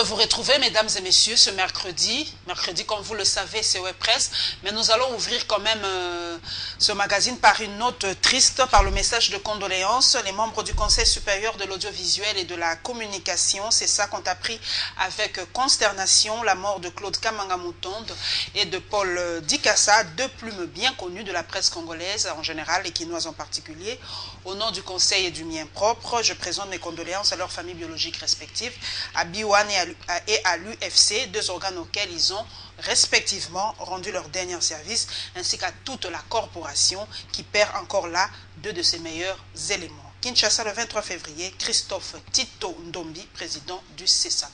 vous retrouver, mesdames et messieurs, ce mercredi. Mercredi, comme vous le savez, c'est Web Presse. Mais nous allons ouvrir quand même ce magazine par une note triste, par le message de condoléances. Les membres du Conseil supérieur de l'audiovisuel et de la communication, c'est ça qu'ont appris avec consternation la mort de Claude Kamanga Moutonde et de Paul Dikassa, deux plumes bien connues de la presse congolaise en général et quinoise en particulier. Au nom du Conseil et du mien propre, je présente mes condoléances à leurs familles biologiques respectives, à Biwan et à l'UFC, deux organes auxquels ils ont respectivement rendu leur dernier service, ainsi qu'à toute la corporation qui perd encore là deux de ses meilleurs éléments. Kinshasa, le 23 février, Christophe Tito Ndombi, président du CESAC.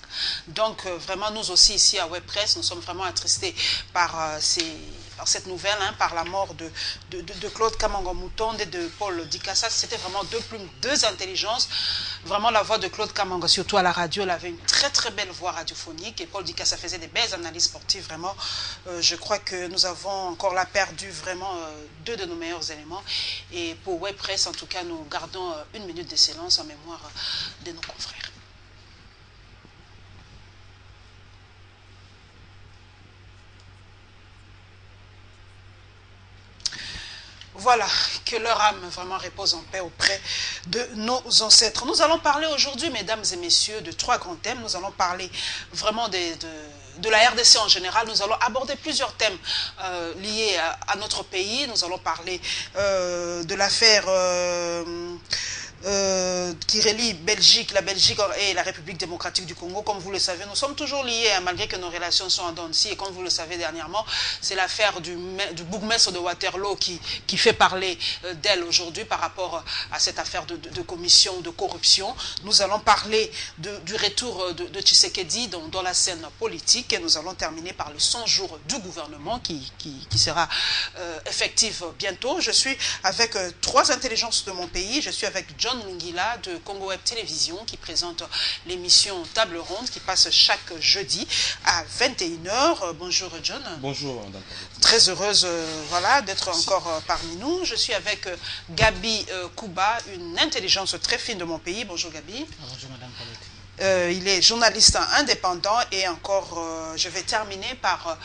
Donc, vraiment, nous aussi, ici à Web Presse, nous sommes vraiment attristés par cette nouvelle, par la mort de Claude Kamanga Moutonde et de Paul Dikassa. C'était vraiment deux plumes, deux intelligences. Vraiment, la voix de Claude Kamanga, surtout à la radio, elle avait une très très belle voix radiophonique. Et Paul Dikassa faisait des belles analyses sportives. Vraiment, je crois que nous avons encore là perdu vraiment deux de nos meilleurs éléments. Et pour Web Presse, en tout cas, nous gardons une minute de silence en mémoire de nos confrères. Voilà, que leur âme vraiment repose en paix auprès de nos ancêtres. Nous allons parler aujourd'hui, mesdames et messieurs, de trois grands thèmes. Nous allons parler vraiment de la RDC en général. Nous allons aborder plusieurs thèmes liés à notre pays. Nous allons parler de l'affaire qui relie la Belgique et la République démocratique du Congo. Comme vous le savez, nous sommes toujours liés, malgré que nos relations sont en dents de scie. Et comme vous le savez dernièrement, c'est l'affaire du bourgmestre de Waterloo qui fait parler d'elle aujourd'hui par rapport à cette affaire de commission de corruption. Nous allons parler du retour de Tshisekedi dans la scène politique. Et nous allons terminer par le 100 jours du gouvernement qui sera effectif bientôt. Je suis avec trois intelligences de mon pays. Je suis avec John Lingila de Congo Web Télévision qui présente l'émission Table Ronde qui passe chaque jeudi à 21h. Bonjour John. Bonjour madame. Très heureuse voilà, d'être encore parmi nous. Je suis avec Gabi Kouba, une intelligence très fine de mon pays. Bonjour Gabi. Bonjour madame Paulette. Il est journaliste indépendant et encore je vais terminer par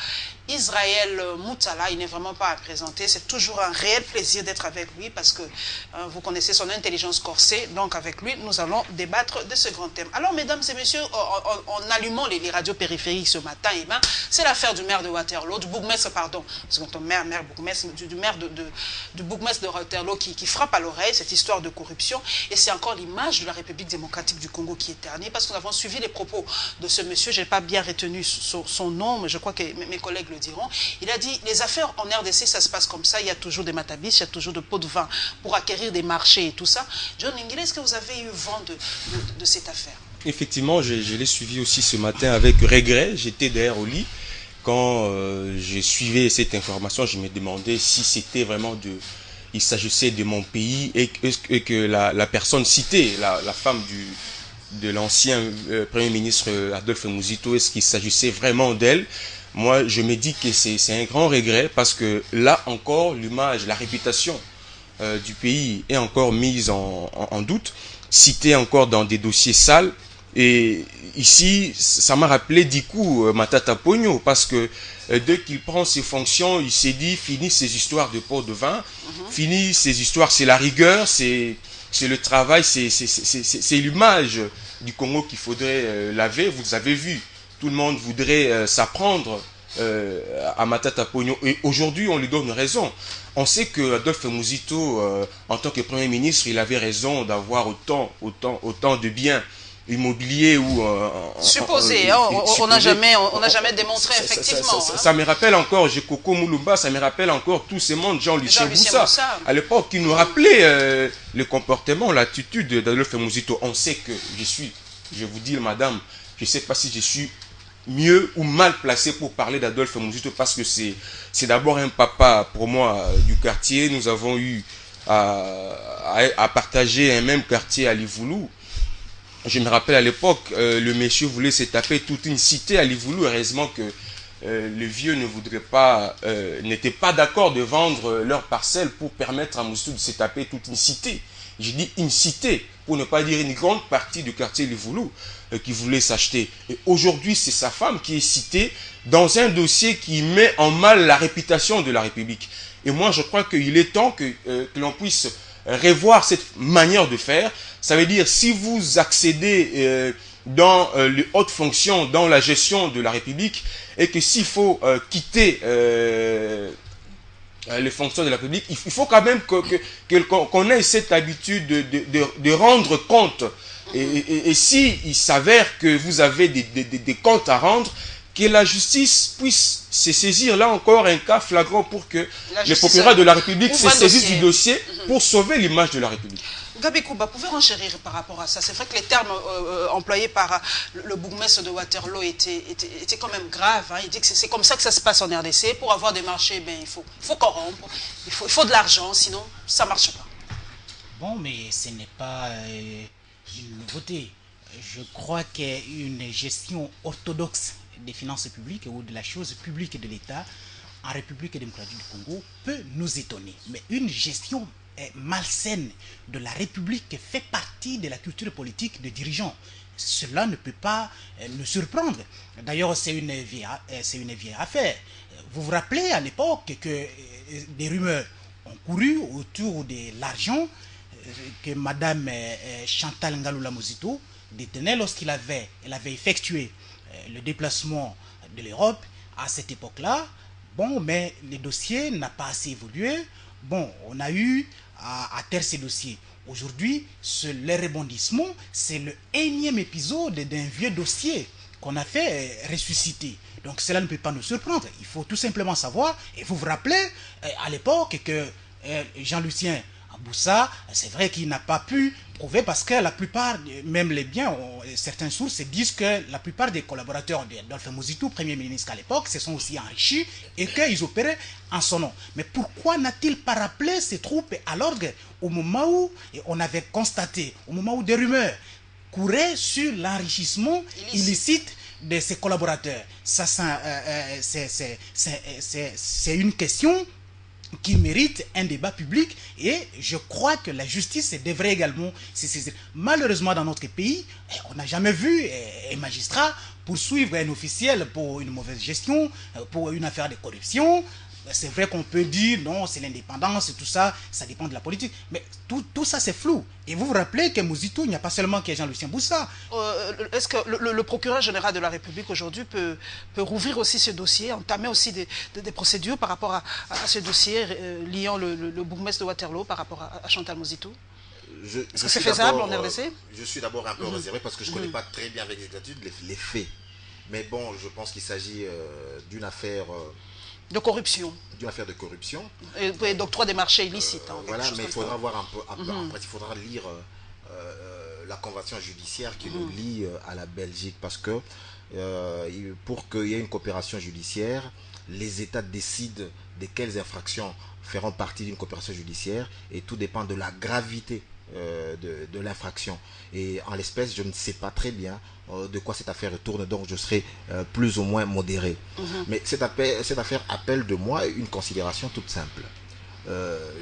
Israël Moutala. Il n'est vraiment pas à présenter. C'est toujours un réel plaisir d'être avec lui parce que vous connaissez son intelligence corsée. Donc avec lui, nous allons débattre de ce grand thème. Alors mesdames et messieurs, en allumant les radios périphériques ce matin, c'est l'affaire du maire de Waterloo, du bourgmestre, pardon, parce que du bourgmestre de Waterloo qui frappe à l'oreille cette histoire de corruption. Et c'est encore l'image de la République démocratique du Congo qui est ternie parce que nous avons suivi les propos de ce monsieur. Je n'ai pas bien retenu son nom, mais je crois que mes collègues le diront. Il a dit, les affaires en RDC, ça se passe comme ça, il y a toujours des matabis, il y a toujours de pots de vin pour acquérir des marchés et tout ça. John Lingila, est-ce que vous avez eu vent de cette affaire? Effectivement, je l'ai suivi aussi ce matin avec regret. J'étais derrière au lit. Quand je suivais cette information, je me demandais si c'était vraiment il s'agissait de mon pays et que la personne citée, la femme de l'ancien Premier ministre Adolphe Muzito, est-ce qu'il s'agissait vraiment d'elle? Moi, je me dis que c'est un grand regret parce que là encore, l'image, la réputation du pays est encore mise en doute, citée encore dans des dossiers sales. Et ici, ça m'a rappelé du coup Matata Pogno parce que dès qu'il prend ses fonctions, il s'est dit, fini ces histoires de pot de vin, fini ces histoires, c'est la rigueur, c'est le travail, c'est l'image du Congo qu'il faudrait laver. Vous avez vu, tout le monde voudrait s'apprendre à Matata Pogno. Et aujourd'hui, on lui donne raison. On sait que Adolphe Muzito, en tant que Premier ministre, il avait raison d'avoir autant de biens immobiliers ou supposé, on n'a jamais démontré effectivement. Ça me rappelle encore Jekoko Moulumba, ça me rappelle encore tous ces mondes, Jean-Lucien Boussa. À l'époque, qui nous rappelait le comportement, l'attitude d'Adolphe Muzito. On sait que je vous dis madame, je ne sais pas si je suis mieux ou mal placé pour parler d'Adolphe Muzito parce que c'est d'abord un papa pour moi du quartier. Nous avons eu à partager un même quartier à Livoulou. Je me rappelle à l'époque, le monsieur voulait se taper toute une cité à Livoulou. Heureusement que le vieux n'était pas d'accord de vendre leur parcelle pour permettre à Muzito de se taper toute une cité. j'ai dit une cité, pour ne pas dire une grande partie du quartier Le Voulou qui voulait s'acheter. Et aujourd'hui, c'est sa femme qui est citée dans un dossier qui met en mal la réputation de la République. Et moi, je crois qu'il est temps que l'on puisse revoir cette manière de faire. Ça veut dire, si vous accédez dans les hautes fonctions, dans la gestion de la République, et que s'il faut quitter les fonctions de la République, il faut quand même qu'on ait cette habitude de rendre compte. Et si il s'avère que vous avez des comptes à rendre, que la justice puisse se saisir, là encore, un cas flagrant pour que les procureurs de la République se saisissent du dossier pour sauver l'image de la République. Gabi Kouba, pouvez renchérir par rapport à ça? C'est vrai que les termes employés par le bourgmestre de Waterloo étaient quand même graves. Hein. Il dit que c'est comme ça que ça se passe en RDC. Pour avoir des marchés, ben, il faut corrompre, il faut de l'argent, sinon ça ne marche pas. Bon, mais ce n'est pas une nouveauté. Je crois qu'une gestion orthodoxe des finances publiques ou de la chose publique de l'État en République démocratique du Congo peut nous étonner. Mais une gestion malsaine de la République fait partie de la culture politique des dirigeants. Cela ne peut pas nous surprendre. D'ailleurs, c'est une vieille affaire. Vous vous rappelez à l'époque que des rumeurs ont couru autour de l'argent que Madame Chantal Ngaloula Mozito détenait lorsqu'elle avait effectué le déplacement de l'Europe à cette époque-là. Bon, mais le dossier n'a pas assez évolué. Bon, on a eu à taire ces dossiers. Aujourd'hui, le rebondissement, c'est le énième épisode d'un vieux dossier qu'on a fait ressusciter. Donc cela ne peut pas nous surprendre. Il faut tout simplement savoir, et vous vous rappelez, à l'époque, que Jean-Lucien Boussa, c'est vrai qu'il n'a pas pu prouver parce que la plupart, même les biens, certaines sources disent que la plupart des collaborateurs d'Adolphe Mozito, Premier ministre à l'époque, se sont aussi enrichis et qu'ils opéraient en son nom. Mais pourquoi n'a-t-il pas rappelé ces troupes à l'orgue au moment où on avait constaté, au moment où des rumeurs couraient sur l'enrichissement illicite de ses collaborateurs? Ça, c'est une question qui mérite un débat public et je crois que la justice devrait également se saisir. Malheureusement, dans notre pays, on n'a jamais vu un magistrat poursuivre un officiel pour une mauvaise gestion, pour une affaire de corruption. C'est vrai qu'on peut dire non, c'est l'indépendance et tout ça, ça dépend de la politique. Mais tout ça, c'est flou. Et vous vous rappelez que Mozito, il n'y a pas seulement que Jean-Lucien Boussa. Est-ce que le procureur général de la République aujourd'hui peut rouvrir aussi ce dossier, entamer aussi des procédures par rapport à ce dossier liant le bourgmestre de Waterloo par rapport à Chantal Mozito? Est-ce que c'est faisable en RDC? Je suis d'abord un peu réservé parce que je ne connais pas très bien avec exactitude les faits. Mais bon, je pense qu'il s'agit d'une affaire... de corruption. D'une affaire de corruption. Et d'octroi des marchés illicites. Voilà, mais il faudra voir un peu, après, il faudra lire la convention judiciaire qui nous lie à la Belgique parce que pour qu'il y ait une coopération judiciaire, les États décident de quelles infractions feront partie d'une coopération judiciaire et tout dépend de la gravité de l'infraction. Et en l'espèce, je ne sais pas très bien de quoi cette affaire tourne, donc je serai plus ou moins modéré. Mais cette affaire appelle de moi une considération toute simple.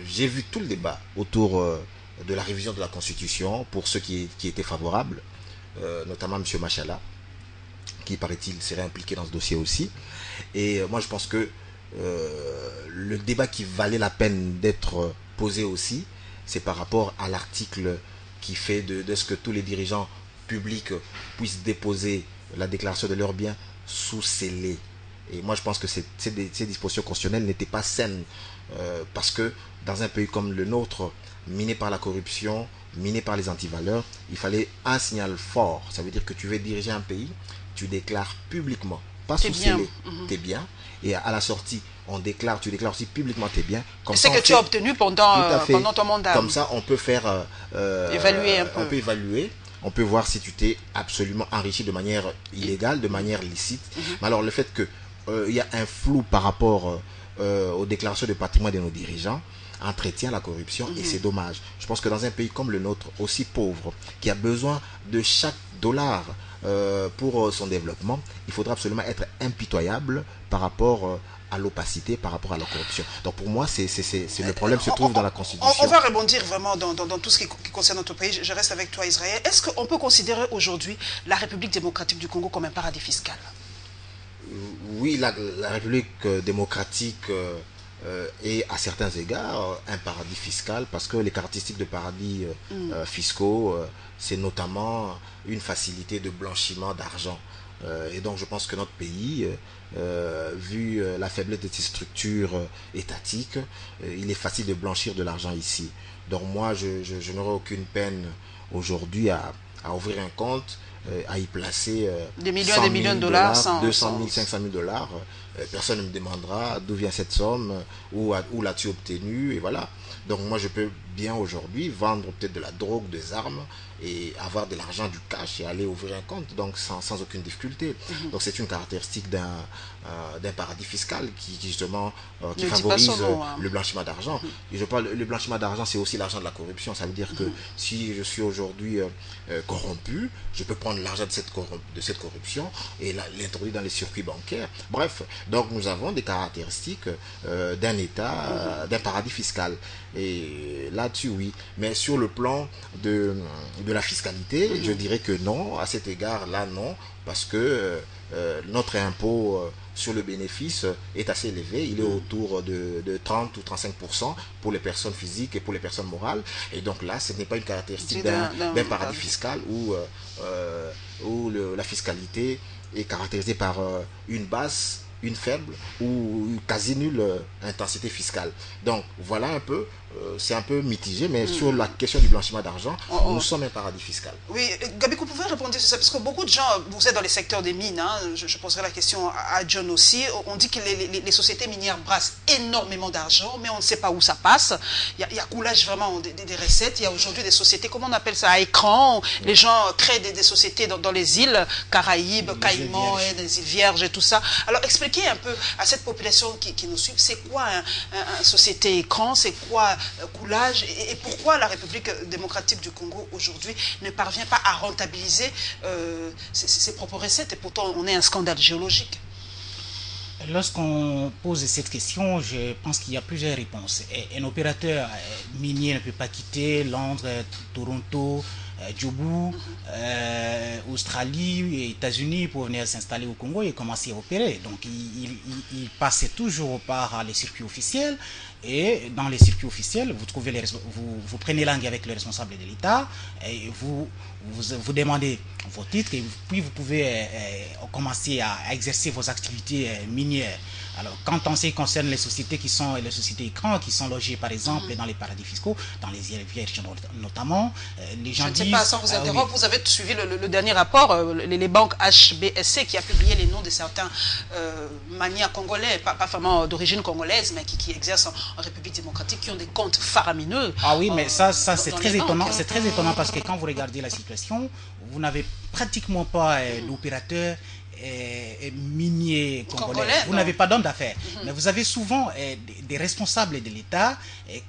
J'ai vu tout le débat autour de la révision de la Constitution pour ceux qui étaient favorables, notamment M. Machala, qui paraît-il serait impliqué dans ce dossier aussi. Et moi je pense que le débat qui valait la peine d'être posé aussi, c'est par rapport à l'article qui fait de ce que tous les dirigeants publics puissent déposer la déclaration de leurs biens sous scellé. Et moi je pense que ces dispositions constitutionnelles n'étaient pas saines parce que dans un pays comme le nôtre, miné par la corruption, miné par les antivaleurs, il fallait un signal fort. Ça veut dire que tu veux diriger un pays, tu déclares publiquement, pas sous scellé, tes biens, et à la sortie tu déclares aussi publiquement tes biens. C'est que tu as obtenu pendant ton mandat. Comme ça, on peut faire évaluer un peu. On peut évaluer, on peut voir si tu t'es absolument enrichi de manière illégale, de manière licite. Mais alors le fait que il y a un flou par rapport aux déclarations de patrimoine de nos dirigeants entretient la corruption et c'est dommage. Je pense que dans un pays comme le nôtre, aussi pauvre, qui a besoin de chaque dollar pour son développement, il faudra absolument être impitoyable par rapport à l'opacité, par rapport à la corruption. Donc pour moi, le problème se trouve dans la Constitution. On va rebondir vraiment dans tout ce qui concerne notre pays. Je reste avec toi, Israël. Est-ce qu'on peut considérer aujourd'hui la République démocratique du Congo comme un paradis fiscal? Oui, la République démocratique est à certains égards un paradis fiscal, parce que les caractéristiques de paradis fiscaux, c'est notamment une facilité de blanchiment d'argent. Et donc je pense que notre pays, vu la faiblesse de ses structures étatiques, il est facile de blanchir de l'argent ici. Donc moi, je n'aurai aucune peine aujourd'hui à ouvrir un compte, à y placer des millions de dollars, 200 000, 500 000 dollars. Personne ne me demandera d'où vient cette somme, où l'as-tu obtenu, et voilà. Donc moi, je peux bien aujourd'hui vendre peut-être de la drogue, des armes, et avoir de l'argent, du cash, et aller ouvrir un compte, donc sans aucune difficulté. Donc c'est une caractéristique d'un paradis fiscal qui justement qui favorise le blanchiment d'argent. Et je parle, le blanchiment d'argent, c'est aussi l'argent de la corruption. Ça veut dire que si je suis aujourd'hui corrompu, je peux prendre l'argent de cette corruption et l'introduire dans les circuits bancaires. Bref, donc nous avons des caractéristiques d'un État, d'un paradis fiscal. Et là-dessus, oui. Mais sur le plan de la fiscalité, je dirais que non. À cet égard-là, non. Parce que notre impôt sur le bénéfice est assez élevé. Il est autour de 30 ou 35% pour les personnes physiques et pour les personnes morales. Et donc là, ce n'est pas une caractéristique d'un paradis fiscal où la fiscalité est caractérisée par une basse, une faible ou une quasi nulle intensité fiscale. Donc voilà un peu, c'est un peu mitigé, mais sur la question du blanchiment d'argent, nous sommes un paradis fiscal. Oui, Gabi, vous pouvez répondre sur ça, parce que beaucoup de gens, vous êtes dans les secteurs des mines, hein, je poserai la question à John aussi, on dit que les sociétés minières brassent énormément d'argent, mais on ne sait pas où ça passe. Il y a coulage vraiment des recettes. Il y a aujourd'hui des sociétés, comment on appelle ça, à écran, les gens créent des sociétés dans les îles Caraïbes, Caïmans, des îles Vierges et tout ça. Alors expliquez un peu à cette population qui nous suit, c'est quoi une société écran, c'est quoi coulage, et pourquoi la République démocratique du Congo aujourd'hui ne parvient pas à rentabiliser ses propres recettes, et pourtant on est un scandale géologique. Lorsqu'on pose cette question, je pense qu'il y a plusieurs réponses. Un opérateur minier ne peut pas quitter Londres, Toronto, Djoubou, Australie et États-Unis pour venir s'installer au Congo et commencer à opérer. Donc il passe toujours par les circuits officiels, et dans les circuits officiels, vous prenez langue avec le responsable de l'État et vous demandez vos titres, et puis vous pouvez commencer à exercer vos activités minières. Alors, quand on se concerne les sociétés qui sont les sociétés écrans, qui sont logées par exemple dans les paradis fiscaux, dans les îles Vierges notamment, les gens disent... Je ne sais pas, sans vous interrompre, oui. Vous avez suivi le dernier rapport, les banques HBSC qui a publié les noms de certains manias congolais, pas vraiment d'origine congolaise, mais qui exercent en République démocratique, qui ont des comptes faramineux. Ah oui, mais ça c'est très étonnant. C'est très étonnant parce que quand vous regardez la situation, vous n'avez pratiquement pas d'opérateurs miniers congolais. Vous n'avez pas d'hommes d'affaires, mais vous avez souvent des responsables de l'État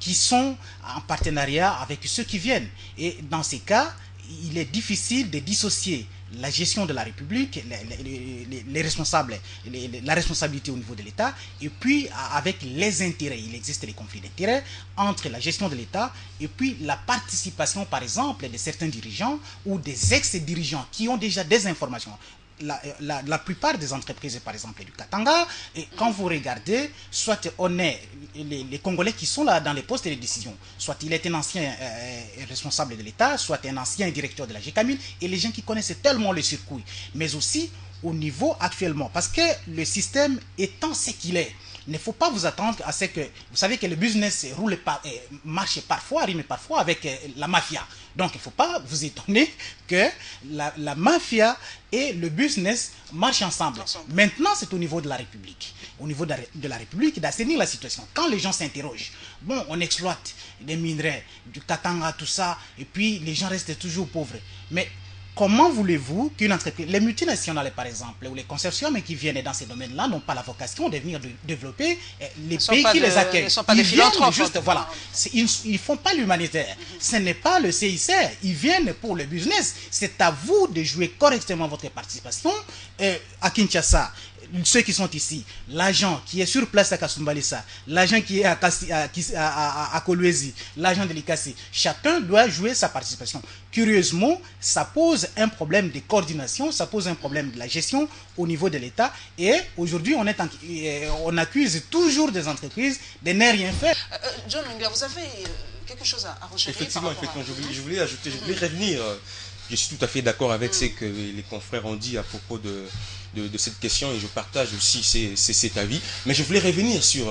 qui sont en partenariat avec ceux qui viennent. Et dans ces cas, il est difficile de dissocier la gestion de la République, les responsables, la responsabilité au niveau de l'État, et puis avec les intérêts. Il existe des conflits d'intérêts entre la gestion de l'État et puis la participation, par exemple, de certains dirigeants ou des ex-dirigeants qui ont déjà des informations. La plupart des entreprises, par exemple, du Katanga, et quand vous regardez, soit on est les Congolais qui sont là dans les postes de décision, soit il est un ancien responsable de l'État, soit un ancien directeur de la GCAMIL, et les gens qui connaissent tellement le circuit, mais aussi au niveau actuellement, parce que le système étant ce qu'il est, il ne faut pas vous attendre à ce que... Vous savez que le business marche parfois, rime parfois avec la mafia. Donc il ne faut pas vous étonner que la mafia et le business marchent ensemble. Maintenant, c'est au niveau de la République. Au niveau de la République, d'assainir la situation. Quand les gens s'interrogent, bon, on exploite des minerais, du Katanga, tout ça, et puis les gens restent toujours pauvres. Mais... comment voulez-vous qu'une entreprise, les multinationales par exemple, ou les consortiums qui viennent dans ces domaines-là n'ont pas la vocation de venir développer les pays qui les accueillent. Ils ne sont pas des philanthropes. Juste, voilà, ils ne font pas l'humanitaire. Ce n'est pas le CICR. Ils viennent pour le business. C'est à vous de jouer correctement votre participation. À Kinshasa, ceux qui sont ici, l'agent qui est sur place à Kasumbalesa, l'agent qui est à Kolwezi, l'agent de l'ICACI, chacun doit jouer sa participation. Curieusement, ça pose un problème de coordination, ça pose un problème de la gestion au niveau de l'État. Et aujourd'hui, on accuse toujours des entreprises de ne rien faire. John Minga, vous avez quelque chose à renchérir? Effectivement, je voulais ajouter, je voulais revenir. Je suis tout à fait d'accord avec ce que les confrères ont dit à propos de cette question et je partage aussi cet avis. Mais je voulais revenir sur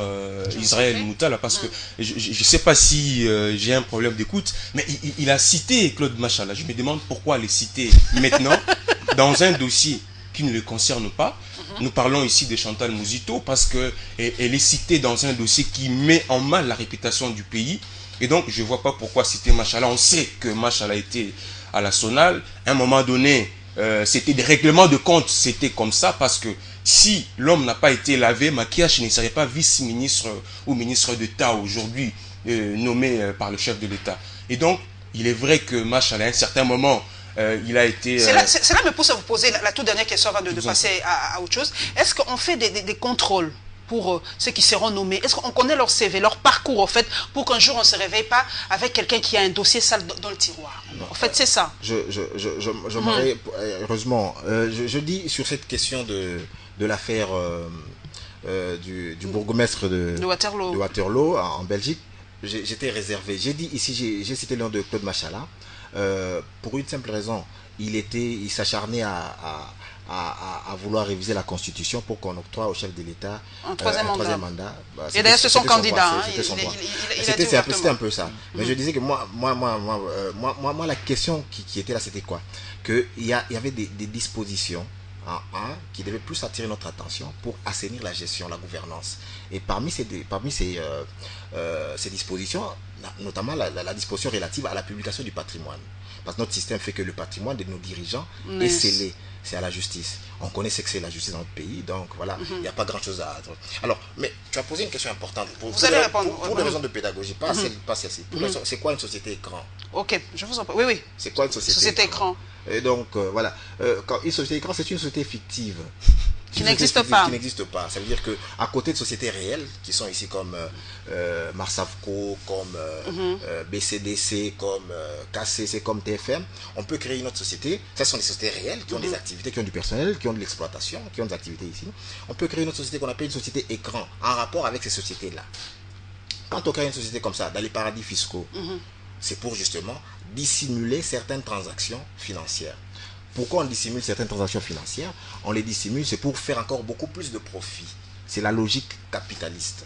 Israël Moutala parce que je ne sais pas si j'ai un problème d'écoute, mais il a cité Claude Machala. Je me demande pourquoi le citer maintenant dans un dossier qui ne le concerne pas. Nous parlons ici de Chantal Mouzito parce qu'elle est citée dans un dossier qui met en mal la réputation du pays. Et donc, je ne vois pas pourquoi citer Machala. On sait que Machala était à la Sonal. À un moment donné, c'était des règlements de compte. C'était comme ça parce que si l'homme n'a pas été lavé, Makiash ne serait pas vice-ministre ou ministre d'État aujourd'hui nommé par le chef de l'État. Et donc, il est vrai que Machala, à un certain moment, il a été... Cela me pousse à vous poser la toute dernière question avant de passer à autre chose. Est-ce qu'on fait des contrôles pour ceux qui seront nommés? Est-ce qu'on connaît leur CV, leur parcours, en fait, pour qu'un jour on ne se réveille pas avec quelqu'un qui a un dossier sale dans le tiroir? En fait, c'est ça. Heureusement, je dis sur cette question de l'affaire du bourgmestre de Waterloo en Belgique, j'étais réservé. J'ai dit ici, j'ai cité le nom de Claude Machala, pour une simple raison. Il s'acharnait à vouloir réviser la Constitution pour qu'on octroie au chef de l'État un troisième mandat. Et d'ailleurs, c'est son candidat. C'était un peu ça. Mais je disais que moi la question qui était là, c'était quoi? Qu'il y avait des dispositions qui devaient plus attirer notre attention pour assainir la gestion, la gouvernance. Et parmi ces dispositions, notamment la disposition relative à la publication du patrimoine. Parce que notre système fait que le patrimoine de nos dirigeants est scellé. C'est à la justice. On connaît ce que c'est la justice dans notre pays, donc voilà, il n'y a pas grand-chose à... Alors, mais tu as posé une question importante. Vous allez répondre. Pour des raisons de pédagogie, pas celle-ci. C'est quoi une société écran? Ok, je vous en prie. Oui. C'est quoi une société écran? Et donc, voilà. Quand une société écran, c'est une société fictive. Qui n'existe pas. Qui n'existe pas. Ça veut dire qu'à côté de sociétés réelles, qui sont ici comme Marsavco, comme BCDC, comme KCC, comme TFM, on peut créer une autre société. Ça sont des sociétés réelles qui ont des activités, qui ont du personnel, qui ont de l'exploitation, qui ont des activités ici. On peut créer une autre société qu'on appelle une société écran, en rapport avec ces sociétés-là. Quand on crée une société comme ça, dans les paradis fiscaux, c'est pour justement dissimuler certaines transactions financières. Pourquoi on dissimule certaines transactions financières? On les dissimule, c'est pour faire encore beaucoup plus de profit. C'est la logique capitaliste.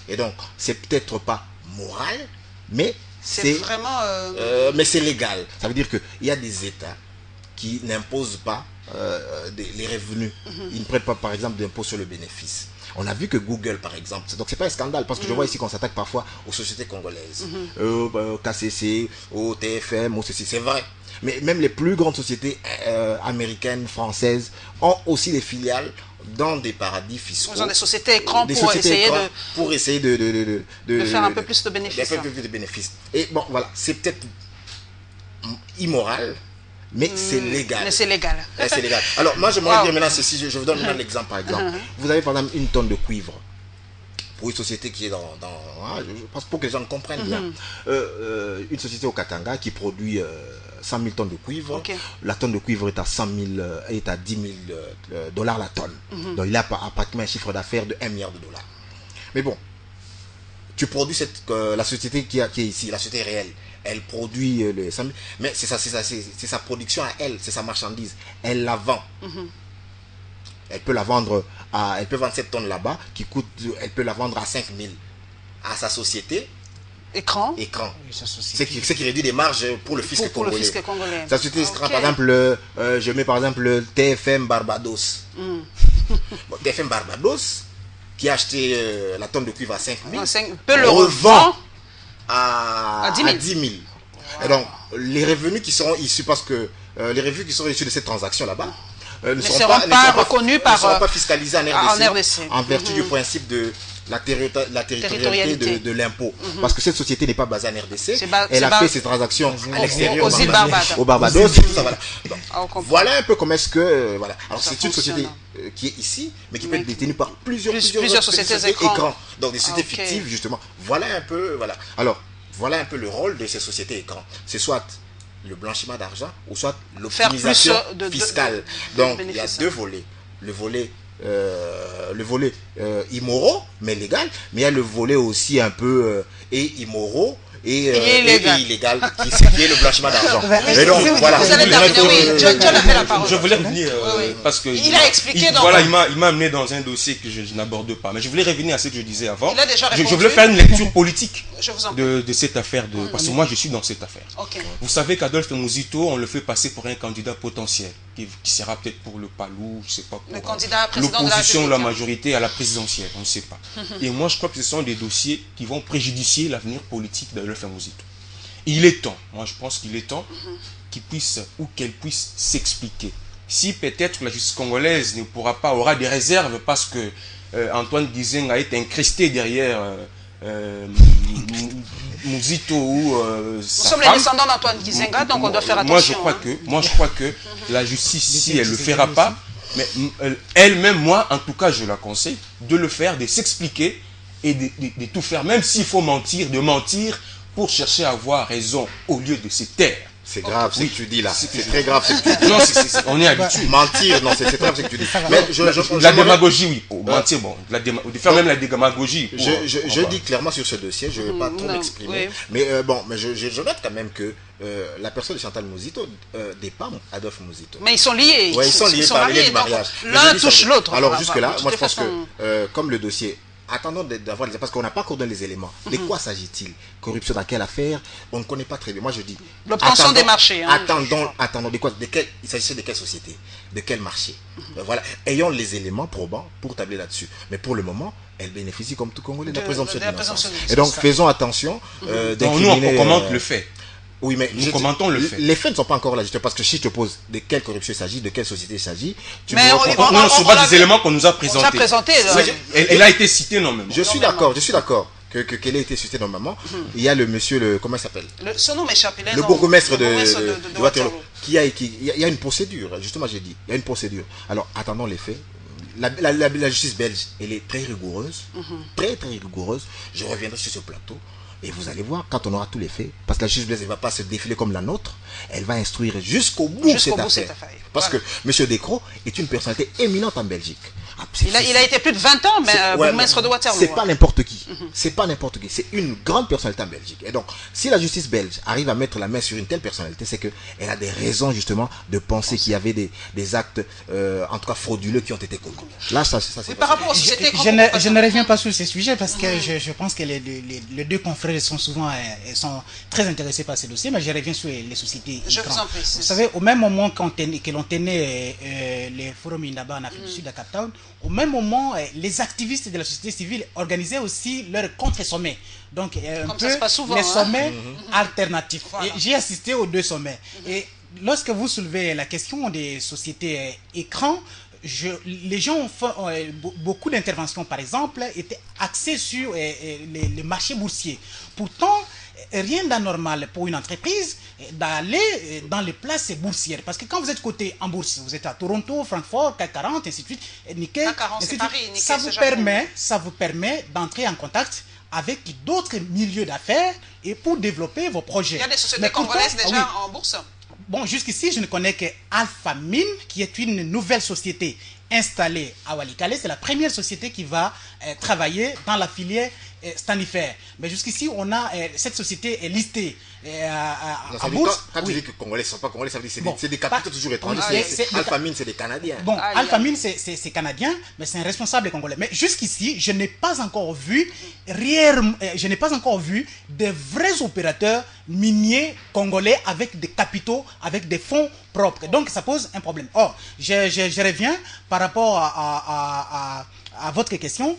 Et donc, c'est peut-être pas moral, mais c'est vraiment... mais c'est légal. Ça veut dire qu'il y a des États qui n'imposent pas les revenus. Ils ne prennent pas, par exemple, d'impôt sur le bénéfice. On a vu que Google, par exemple, donc c'est pas un scandale, parce que je vois ici qu'on s'attaque parfois aux sociétés congolaises, au KCC, au TFM, au ceci, c'est vrai. Mais même les plus grandes sociétés américaines, françaises, ont aussi des filiales dans des paradis fiscaux. Ils ont des sociétés écrans pour essayer de faire un peu plus de bénéfices. Et bon, voilà, c'est peut-être immoral, mais c'est légal. Mais c'est légal. C'est légal. Alors, moi, j'aimerais dire maintenant ceci, je vous donne maintenant l'exemple, par exemple. Vous avez, par exemple, une tonne de cuivre. Pour une société qui est je pense pour que les gens comprennent bien. Une société au Katanga qui produit 100 000 tonnes de cuivre. Okay. La tonne de cuivre est à 10 000 dollars la tonne. Donc il a pratiquement un chiffre d'affaires de 1 milliard de dollars. Mais bon, tu produis la société qui est ici, la société réelle. Elle produit les 100 000, mais c'est sa production à elle, c'est sa marchandise. Elle la vend. Elle peut la vendre elle peut vendre cette tonne là-bas elle peut la vendre à 5 000 à sa société écran. C'est qui réduit les marges pour le fisc congolais. Sa société écran, par exemple, je mets par exemple le TFM Barbados. TFM Barbados qui a acheté la tonne de cuivre à 5 000 peut le revend à 10 000. Et donc les revenus qui seront issus, parce que les revenus qui seront issus de cette transaction là-bas ne seront pas reconnus ne seront pas fiscalisés en RDC, en vertu du principe de la territorialité de l'impôt. Parce que cette société n'est pas basée en RDC. Elle a fait ses transactions à l'extérieur, au Barbados. Tout ça, voilà. Donc, voilà un peu comment est-ce que... voilà. Alors c'est une société qui est ici, mais qui peut être détenue par plusieurs sociétés écrans. Donc des sociétés fictives, justement. Voilà un peu... Voilà. Alors, voilà un peu le rôle de ces sociétés écrans. C'est soit le blanchiment d'argent ou soit l'optimisation fiscale. Donc il y a deux volets. Le volet immoraux mais légal, mais il y a le volet aussi un peu immoraux et illégal qui est le blanchiment d'argent. Et donc voilà, je voulais revenir parce que il a expliqué voilà, il m'a amené dans un dossier que je n'aborde pas, mais je voulais revenir à ce que je disais avant. Je voulais faire une lecture politique de cette affaire, parce que moi je suis dans cette affaire. Vous savez qu'Adolphe Muzito, on le fait passer pour un candidat potentiel qui sera peut-être pour le PALU, je sais pas, pour l'opposition ou la majorité à la présidentielle, on ne sait pas. Et moi je crois que ce sont des dossiers qui vont préjudicier l'avenir politique d'Adolphe Muzito. Il est temps, moi je pense qu'il est temps qu'il puisse ou qu'elle puisse s'expliquer. Si peut-être la justice congolaise ne pourra pas, aura des réserves parce que Antoine Gizenga est incrusté derrière Muzito ou nous sommes les descendants d'Antoine Gizenga, donc on doit faire attention. Moi je crois que la justice, si elle ne le fera pas, mais elle-même, moi en tout cas je la conseille de le faire, de s'expliquer et de tout faire, même s'il faut mentir, de mentir pour chercher à avoir raison au lieu de se taire. C'est grave ce que tu dis là. C'est très grave ce que tu dis. Non, on est habitué. Mentir, non, c'est grave ce que tu dis. Mais la démagogie, oui. Pour mentir, bon. De faire même la démagogie. Je dis clairement sur ce dossier, je ne vais pas trop m'exprimer. Mais bon, mais je note quand même que la personne de Chantal Muzito dépend Adolphe Muzito. Mais ils sont liés. Oui, ils sont liés par les mariages. L'un touche l'autre. Alors jusque-là, moi je pense que comme le dossier... Attendons d'avoir les... Parce qu'on n'a pas encore donné les éléments. De quoi s'agit-il? Corruption dans quelle affaire? On ne connaît pas très bien. Moi je dis... L'obtention des marchés. Attendons. Il s'agissait de quelle société? De quel marché? Voilà. Ayons les éléments probants pour tabler là-dessus. Mais pour le moment, elle bénéficie comme tout Congolais de la présomption d'innocence. Et donc faisons attention. Donc nous on commente le fait. Oui, mais nous commentons le fait. Les faits ne sont pas encore là, parce que si je te pose de quelle corruption il s'agit, de quelle société il s'agit, tu me réponds. On se base des éléments qu'on nous a présentés. Elle a été citée normalement. Je suis d'accord qu'elle ait été citée normalement. Il y a le monsieur, comment il s'appelle? Son nom m'échappe. Le bourgmestre de Waterloo. Il y a une procédure, justement j'ai dit, il y a une procédure. Alors, attendons les faits. La justice belge, elle est très rigoureuse, très rigoureuse. Je reviendrai sur ce plateau. Et vous allez voir, quand on aura tous les faits, parce que la justice belge ne va pas se défiler comme la nôtre, elle va instruire jusqu'au bout cette affaire. Parce que M. Decroix est une personnalité éminente en Belgique. Il a été plus de 20 ans, mais bourgmestre de Waterloo. C'est pas n'importe qui. C'est pas n'importe qui. C'est une grande personnalité en Belgique. Et donc, si la justice belge arrive à mettre la main sur une telle personnalité, c'est qu'elle a des raisons justement de penser qu'il y avait des actes, en tout cas frauduleux, qui ont été commis. Là, ça c'est par rapport aux sociétés. Je ne reviens pas sur ces sujets parce que je pense que les deux confrères sont souvent sont très intéressés par ces dossiers, mais je reviens sur les sociétés. Je vous en prie. Vous savez, au même moment que l'on tenait les forums Indaba en Afrique du Sud à Cape Town, au même moment, les activistes de la société civile organisaient aussi leur contre-sommet. Donc, un peu les sommets alternatifs. J'ai assisté aux deux sommets. Et lorsque vous soulevez la question des sociétés écrans, les gens ont fait beaucoup d'interventions, par exemple, étaient axées sur les marchés boursiers. Pourtant, rien d'anormal pour une entreprise d'aller dans les places boursières. Parce que quand vous êtes coté en bourse, vous êtes à Toronto, Francfort, CAC 40, ainsi de suite, Nikkei, ça vous permet d'entrer en contact avec d'autres milieux d'affaires et pour développer vos projets. Il y a des sociétés congolaises déjà en bourse. Bon, jusqu'ici, je ne connais que Alpha Mine, qui est une nouvelle société installée à Walikale. C'est la première société qui va travailler dans la filière standifère. Mais jusqu'ici, on a cette société est listée en bourse. Quand tu dis que les Congolais ne sont pas Congolais, ça veut dire que c'est des capitaux toujours étrangers. Alpha Mine, c'est des Canadiens. Bon, Alpha Mine, c'est canadien, mais c'est un responsable congolais. Mais jusqu'ici, je n'ai pas encore vu des vrais opérateurs miniers congolais avec des capitaux, avec des fonds propres. Donc, ça pose un problème. Or, je reviens par rapport à votre question.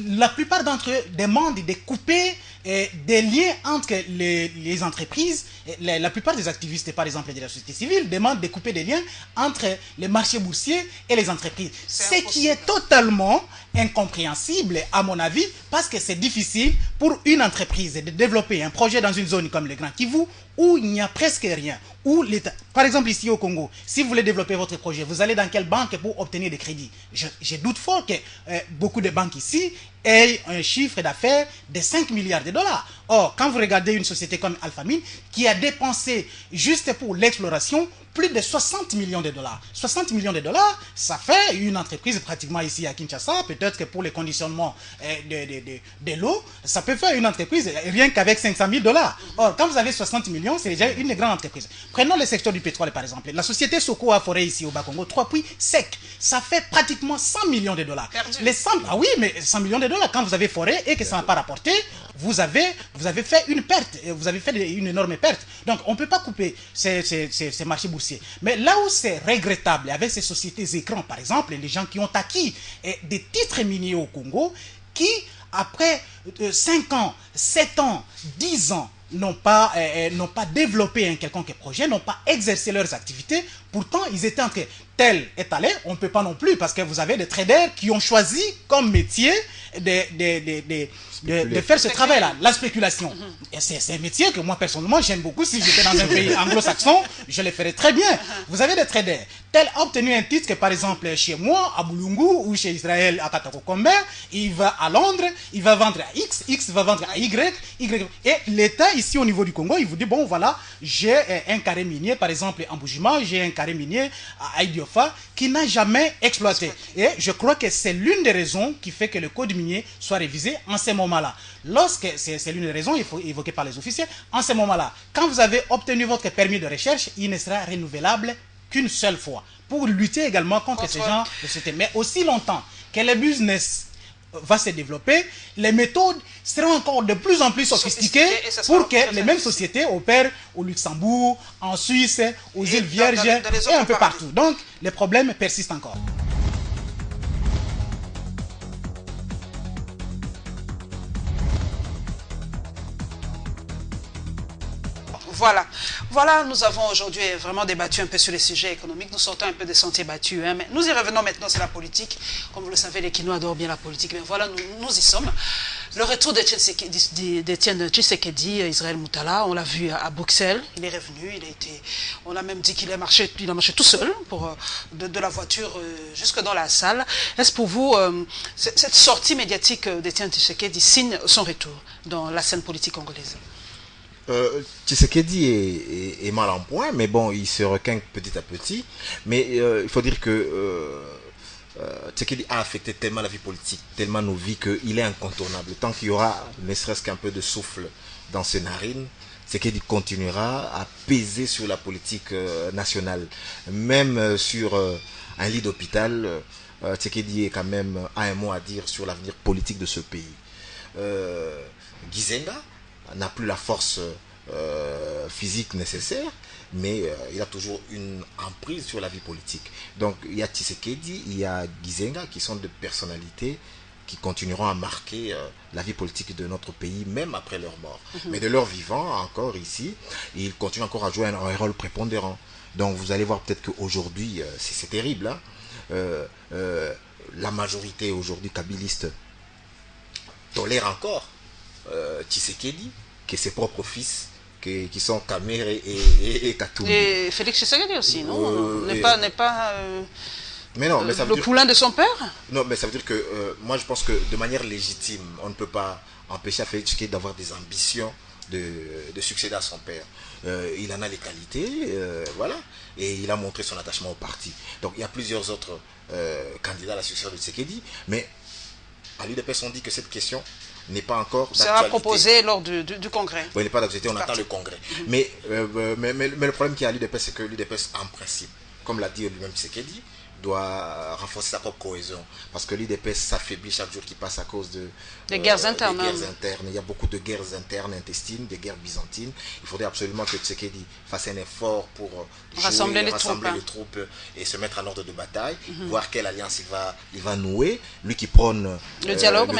La plupart d'entre eux demandent de couper des liens entre les entreprises. La plupart des activistes, par exemple, de la société civile, demandent de couper des liens entre les marchés boursiers et les entreprises. Ce qui est totalement incompréhensible, à mon avis, parce que c'est difficile pour une entreprise de développer un projet dans une zone comme le Grand Kivu où il n'y a presque rien. Où l'État, par exemple ici au Congo, si vous voulez développer votre projet, vous allez dans quelle banque pour obtenir des crédits? Je doute fort que beaucoup de banques ici aient un chiffre d'affaires de 5 milliards de dollars. Or, quand vous regardez une société comme Alphamine qui a dépensé juste pour l'exploration plus de 60 millions de dollars. 60 millions de dollars, ça fait une entreprise pratiquement ici à Kinshasa. Peut-être que pour les conditionnements de l'eau, ça peut faire une entreprise rien qu'avec 500 000 dollars. Or, quand vous avez 60 millions, c'est déjà une grande entreprise. Prenons le secteur du pétrole par exemple. La société Soko a foré ici au Bas-Congo 3 puits secs. Ça fait pratiquement 100 millions de dollars. Les 100, ah oui, mais 100 millions de dollars, quand vous avez foré et que ça n'a pas rapporté, vous avez fait une perte. Vous avez fait une énorme perte. Donc, on ne peut pas couper ces marchés boursiers. Mais là où c'est regrettable, avec ces sociétés écrans, par exemple, les gens qui ont acquis des titres miniers au Congo, qui, après 5 ans, 7 ans, 10 ans, n'ont pas développé un quelconque projet, n'ont pas exercé leurs activités. Pourtant, ils étaient en train, tel est allé, on ne peut pas non plus, parce que vous avez des traders qui ont choisi comme métier de faire ce travail-là, la spéculation. Et c'est un métier que moi, personnellement, j'aime beaucoup. Si j'étais dans un pays anglo-saxon, je le ferais très bien. Vous avez des traders. Tel a obtenu un titre que, par exemple, chez moi, à Boulungu, ou chez Israël, à Katakokombe, il va à Londres, il va vendre à X, X va vendre à Y, Y. Et l'État, ici, au niveau du Congo, il vous dit, bon, voilà, j'ai un carré minier, par exemple, en Boujima, j'ai un carré minier à Idiofa, qui n'a jamais exploité. Et je crois que c'est l'une des raisons qui fait que le code minier soit révisé en ce moment-là. Lorsque, c'est l'une des raisons évoquées par les officiers, en ce moment-là, quand vous avez obtenu votre permis de recherche, il ne sera renouvelable qu'une seule fois, pour lutter également contre ces gens de société. Mais aussi longtemps que le business va se développer, les méthodes seront encore de plus en plus sophistiquées pour que les mêmes sociétés opèrent au Luxembourg, en Suisse, aux îles Vierges et un peu partout. Donc, les problèmes persistent encore. Voilà, nous avons aujourd'hui vraiment débattu un peu sur les sujets économiques. Nous sortons un peu des sentiers battus. Mais nous y revenons maintenant, c'est la politique. Comme vous le savez, les Kinois adorent bien la politique. Mais voilà, nous y sommes. Le retour d'Étienne Tshisekedi, Israël Moutala, on l'a vu à Bruxelles. Il est revenu, on a même dit qu'il a marché tout seul de la voiture jusque dans la salle. Est-ce pour vous, cette sortie médiatique d'Étienne Tshisekedi signe son retour dans la scène politique congolaise? Tshisekedi est mal en point, mais bon, il se requinque petit à petit. Mais il faut dire que Tshisekedi a affecté tellement la vie politique, tellement nos vies, qu'il est incontournable. Tant qu'il y aura ne serait-ce qu'un peu de souffle dans ses narines, Tshisekedi continuera à peser sur la politique nationale. Même sur un lit d'hôpital, Tshisekedi est quand même a un mot à dire sur l'avenir politique de ce pays. Gizenga n'a plus la force physique nécessaire, mais il a toujours une emprise sur la vie politique. Donc il y a Tshisekedi, il y a Gizenga qui sont des personnalités qui continueront à marquer la vie politique de notre pays, même après leur mort. Mais de leur vivant, encore ici, ils continuent encore à jouer un rôle prépondérant. Donc vous allez voir peut-être qu'aujourd'hui, c'est terrible, hein, la majorité aujourd'hui kabiliste tolère encore Tshisekedi, que ses propres fils, qui sont Kamer et Katumbi. Et Félix Tshisekedi aussi, non? N'est pas mais non, mais ça veut le dire, poulain de son père? Non, mais ça veut dire que moi je pense que de manière légitime, on ne peut pas empêcher à Félix Tshisekedi d'avoir des ambitions de succéder à son père. Il en a les qualités, voilà, et il a montré son attachement au parti. Donc il y a plusieurs autres candidats à la succession de Tshisekedi, mais à l'UDPS on dit que cette question n'est pas encore d'actualité. Ça va proposer lors du congrès. Oui, il n'est pas d'actualité, on attend le congrès. Mais le problème qu'il y a à l'UDPS, c'est que l'UDPS, en principe, comme l'a dit lui-même Tshisekedi, doit renforcer sa propre cohésion. Parce que l'UDPS s'affaiblit chaque jour qui passe à cause des guerres internes. Il y a beaucoup de guerres internes intestines, des guerres byzantines. Il faudrait absolument que Tshisekedi fasse un effort pour rassembler les troupes et se mettre en ordre de bataille, voir quelle alliance il va nouer. Lui qui prône le dialogue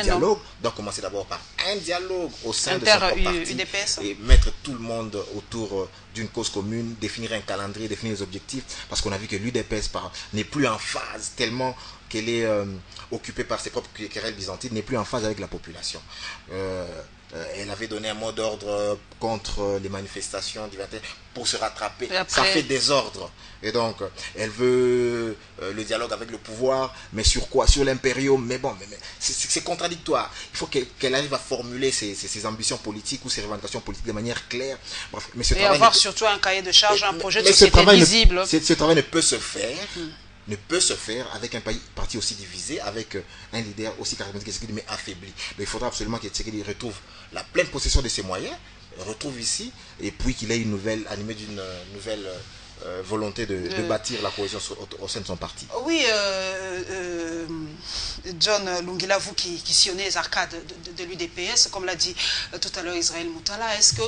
doit commencer d'abord par un dialogue au sein de son parti UDPS. Et mettre tout le monde autour d'une cause commune, définir un calendrier, définir les objectifs, parce qu'on a vu que l'UDPS n'est plus en phase, tellement qu'elle est occupée par ses propres querelles byzantines, n'est plus en phase avec la population. Elle avait donné un mot d'ordre contre les manifestations du 21 pour se rattraper. Ça fait désordre. Et donc, elle veut le dialogue avec le pouvoir, mais sur quoi? Sur l'impérium. Mais bon, c'est contradictoire. Il faut qu'elle arrive à formuler ses ambitions politiques ou ses revendications politiques de manière claire. Bref, mais et avoir surtout un cahier de charge, un projet de société visible. Ce travail ne peut se faire. Ne peut se faire avec un parti aussi divisé, avec un leader aussi charismatique que Tshisekedi, mais affaibli. Donc, il faudra absolument que Tshisekedi retrouve la pleine possession de ses moyens, retrouve ici, et puis qu'il ait animé d'une nouvelle volonté de bâtir la cohésion au sein de son parti. Oui, John Lungila, vous qui sillonnez les arcades de l'UDPS, comme l'a dit tout à l'heure Israël Moutala, est-ce que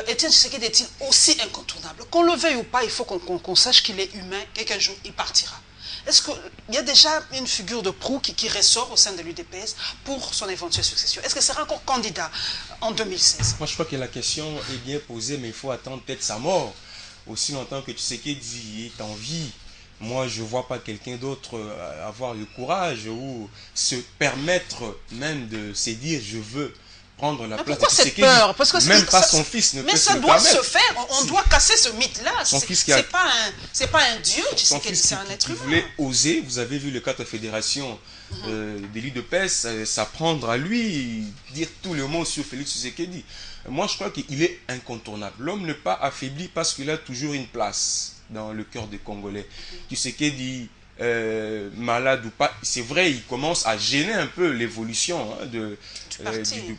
Étienne Tshisekedi est-il aussi incontournable? Qu'on le veuille ou pas, il faut qu'on sache qu'il est humain et qu'un jour il partira. Est-ce qu'il y a déjà une figure de proue qui ressort au sein de l'UDPS pour son éventuelle succession? Est-ce que sera encore candidat en 2016? Moi, je crois que la question est bien posée, mais il faut attendre peut-être sa mort. Aussi longtemps que Tshisekedi est en vie, moi, je ne vois pas quelqu'un d'autre avoir le courage ou se permettre même de se dire « je veux ». Prendre la place. Pourquoi cette peur? Parce que même pas son fils ne peut se le permettre. Mais ça doit se faire. On doit casser ce mythe-là. C'est pas un dieu. Son fils c'est un être humain. Vous voulez oser. Vous avez vu le cas de la fédération des l'UDPS s'apprendre à lui, dire tous les mots sur Félix Tshisekedi. Moi, je crois qu'il est incontournable. L'homme n'est pas affaibli parce qu'il a toujours une place dans le cœur des Congolais. Tshisekedi, malade ou pas, c'est vrai, il commence à gêner un peu l'évolution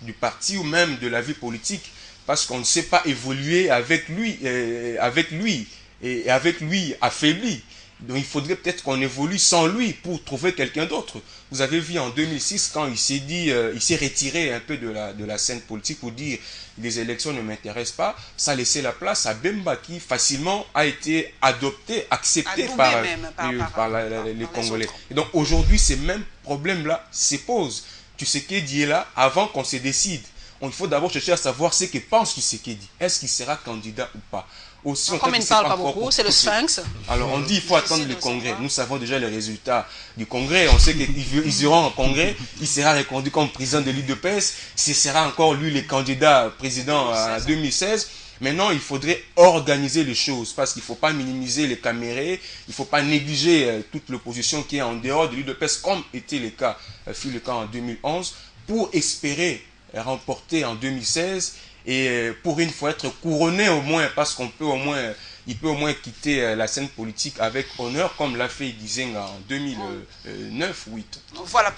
du parti ou même de la vie politique parce qu'on ne sait pas évoluer avec lui et avec lui affaibli. Donc il faudrait peut-être qu'on évolue sans lui pour trouver quelqu'un d'autre. Vous avez vu en 2006 quand il s'est dit, il s'est retiré un peu de la scène politique pour dire les élections ne m'intéressent pas. Ça a laissé la place à Bemba qui facilement a été adopté, accepté par les Congolais. Et donc aujourd'hui ces mêmes problèmes-là se posent. Tshisekedi est là avant qu'on se décide. Il faut d'abord chercher à savoir ce que pense Tshisekedi. Est-ce qu'il sera candidat ou pas? Aussi, comme il ne parle pas beaucoup, c'est le Sphinx. Alors on dit qu'il faut attendre le congrès. Nous savons déjà les résultats du congrès. On sait qu'ils iront au congrès. Il sera reconduit comme président de l'UDPS. Ce sera encore lui le candidat président en 2016. Maintenant, il faudrait organiser les choses parce qu'il ne faut pas minimiser les camérés. Il ne faut pas négliger toute l'opposition qui est en dehors de l'UDPS comme était le cas, fut le cas en 2011 pour espérer remporter en 2016 et pour une fois être couronné au moins parce qu'on peut au moins, il peut au moins quitter la scène politique avec honneur comme l'a fait Gizenga en 2009-8. Voilà.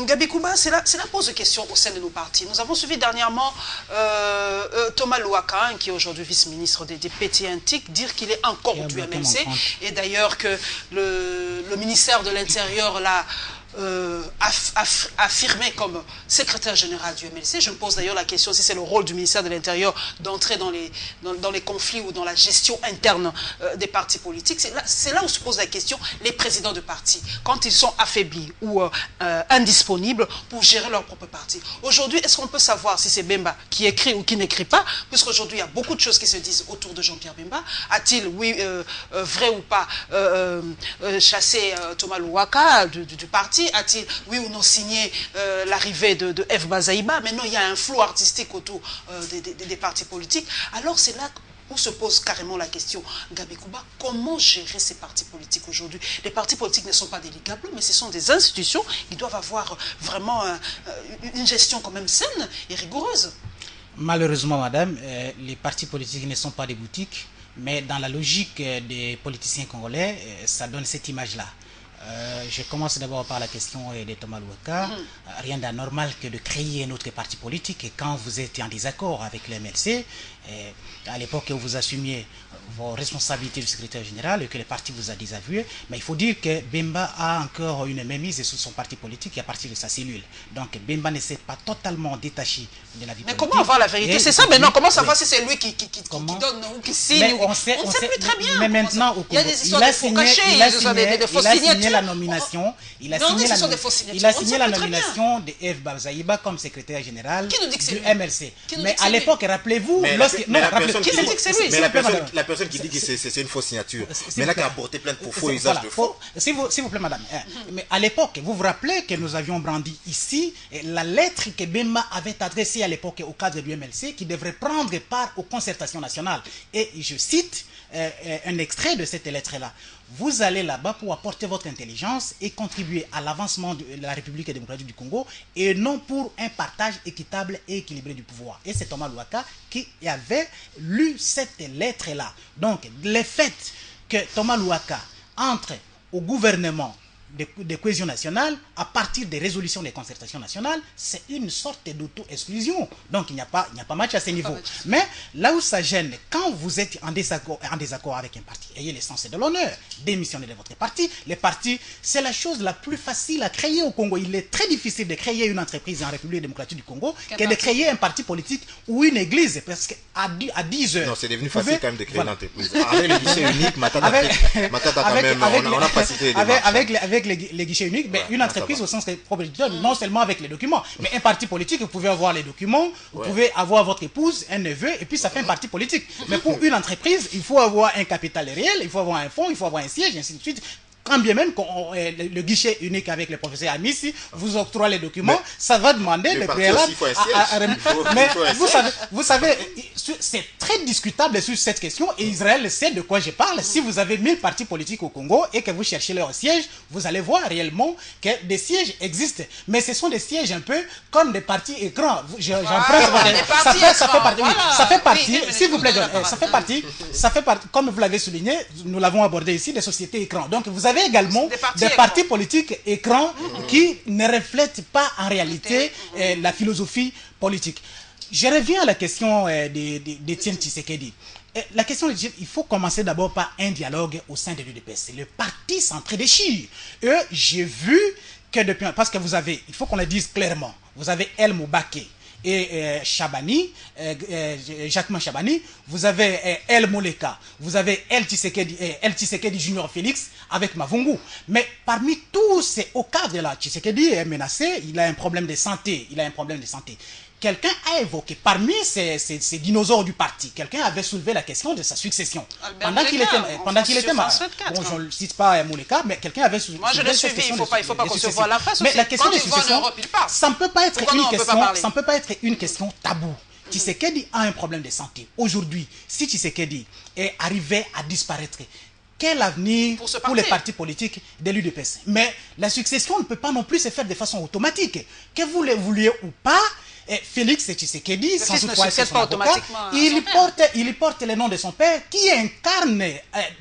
Gabi Kouba, c'est la pose de questions au sein de nos partis. Nous avons suivi dernièrement Thomas Louaka, qui est aujourd'hui vice-ministre des Petits Antiques, dire qu'il est encore du MLC et d'ailleurs que le ministère de l'Intérieur l'a affirmé comme secrétaire général du MLC. Je me pose d'ailleurs la question si c'est le rôle du ministère de l'Intérieur d'entrer dans les conflits ou dans la gestion interne des partis politiques. C'est là où se pose la question, les présidents de partis, quand ils sont affaiblis ou indisponibles pour gérer leur propre parti. Aujourd'hui, est-ce qu'on peut savoir si c'est Bemba qui écrit ou qui n'écrit pas, puisqu'aujourd'hui il y a beaucoup de choses qui se disent autour de Jean-Pierre Bemba. A-t-il, oui, vrai ou pas, chassé Thomas Louaka du parti? A-t-il, oui ou non, signé l'arrivée de F. Bazaïba? Maintenant, il y a un flou artistique autour des partis politiques. Alors, c'est là où se pose carrément la question, Gabi Kouba, comment gérer ces partis politiques aujourd'hui? Les partis politiques ne sont pas délégables, mais ce sont des institutions. Ils doivent avoir vraiment une gestion quand même saine et rigoureuse. Malheureusement, madame, les partis politiques ne sont pas des boutiques, mais dans la logique des politiciens congolais, ça donne cette image-là. Je commence d'abord par la question de Thomas Louaka. Rien d'anormal que de créer un autre parti politique. Et quand vous étiez en désaccord avec le MLC, à l'époque où vous assumiez vos responsabilités de secrétaire général et que le parti vous a désavoué, mais il faut dire que Bemba a encore une mainmise sur son parti politique à partir de sa cellule. Donc Bemba ne s'est pas totalement détaché de la vie politique. Mais comment avoir la vérité? C'est ça maintenant, comment savoir si c'est lui qui donne ou qui signe? On ne sait plus très bien. Mais maintenant, il y a des histoires de faux cachets, des faux signatures. signé la nomination. Il a signé la nomination de F. Bazaïba comme secrétaire général du MLC. Mais à l'époque, rappelez-vous, la personne qui dit que c'est une fausse signature, mais là qui a porté plainte pour faux usage de faux. S'il vous plaît, madame. Mais à l'époque, vous vous rappelez que nous avions brandi ici la lettre que Bemba avait adressée à l'époque au cadre du MLC qui devrait prendre part aux concertations nationales. Et je cite un extrait de cette lettre-là. Vous allez là-bas pour apporter votre intelligence et contribuer à l'avancement de la République démocratique du Congo et non pour un partage équitable et équilibré du pouvoir. Et c'est Thomas Louaka qui avait lu cette lettre-là. Donc, le fait que Thomas Louaka entre au gouvernement de cohésion nationale à partir des résolutions des concertations nationales, c'est une sorte d'auto-exclusion. Donc il n'y a pas match à ce niveau. Mais là où ça gêne, quand vous êtes en désaccord avec un parti, ayez l'essence et de l'honneur, démissionnez de votre parti. Les partis, c'est la chose la plus facile à créer au Congo. Il est très difficile de créer une entreprise en République démocratique du Congo que de créer un parti politique ou une église. Parce qu'à 10 heures... Non, c'est devenu facile quand même de créer une entreprise. Avec le guichet unique, Matata quand même, on n'a pas cité les démarches. Avec les guichets uniques, mais une entreprise au sens propriétaire, non seulement avec les documents, mais un parti politique, vous pouvez avoir les documents, vous pouvez avoir votre épouse, un neveu, et puis ça fait un parti politique. Mais pour une entreprise, il faut avoir un capital réel, il faut avoir un fonds, il faut avoir un siège, et ainsi de suite. Quand bien même le guichet unique avec le professeur Amissi vous octroie les documents, ça va demander le préalable. Mais vous savez, c'est très discutable sur cette question et Israël sait de quoi je parle. Si vous avez 1000 partis politiques au Congo et que vous cherchez leur siège, vous allez voir réellement que des sièges existent. Mais ce sont des sièges un peu comme des partis écrans. Ça fait partie, s'il vous plaît, John, ça fait partie, comme vous l'avez souligné, nous l'avons abordé ici, des sociétés écrans. Donc vous avez également des partis politiques écrans qui ne reflètent pas en réalité la philosophie politique. Je reviens à la question d'Étienne Tshisekedi. La question, il faut commencer d'abord par un dialogue au sein de l'UDPS. Le parti s'entre-déchire. J'ai vu que depuis... Parce que vous avez, il faut qu'on le dise clairement, vous avez El Moubake et Chabani, Jacquemin Chabani, vous avez El Moleka, vous avez El Tshisekedi Junior Félix avec Mavungu. Mais parmi tous ces hauts cadres là, Tshisekedi est menacé, il a un problème de santé, Quelqu'un a évoqué, parmi ces dinosaures du parti, quelqu'un avait soulevé la question de sa succession. Pendant qu'il était malade. Bon, je ne cite pas Mouleka, mais quelqu'un avait soulevé cette question. Moi, je l'ai suivi, il ne faut pas qu'on se voit la face. Mais la question de succession, ça ne peut pas être une question taboue. Tshisekedi a un problème de santé. Aujourd'hui, si Tshisekedi est arrivé à disparaître, quel avenir pour les partis politiques de l'UDPS? Mais la succession ne peut pas non plus se faire de façon automatique. Que vous le vouliez ou pas, Félix Tshisekedi, sans toutefois être son avocat, il porte le nom de son père qui incarne,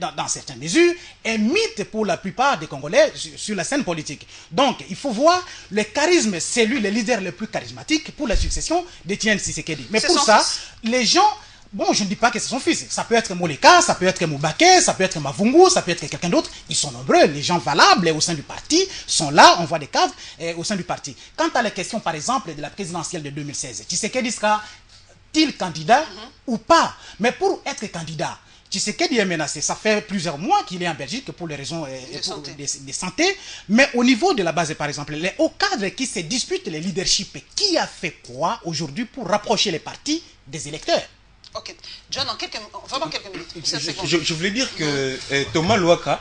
dans certaines mesures, un mythe pour la plupart des Congolais sur la scène politique. Donc, il faut voir le charisme, c'est lui le leader le plus charismatique pour la succession d'Étienne Tshisekedi. Mais pour ça, les gens... Bon, je ne dis pas que c'est son fils. Ça peut être Moleka, ça peut être Moubake, ça peut être Mavungu, ça peut être quelqu'un d'autre. Ils sont nombreux. Les gens valables au sein du parti sont là. On voit des cadres au sein du parti. Quant à la question, par exemple, de la présidentielle de 2016, Tshisekedi sera-t-il candidat ou pas? Mais pour être candidat, Tshisekedi est menacé. Ça fait plusieurs mois qu'il est en Belgique pour les raisons de santé. Mais au niveau de la base, par exemple, les hauts cadres qui se disputent les leaderships, qui a fait quoi aujourd'hui pour rapprocher les partis des électeurs? Ok. John, vraiment quelques minutes. Je voulais dire que Thomas Louaka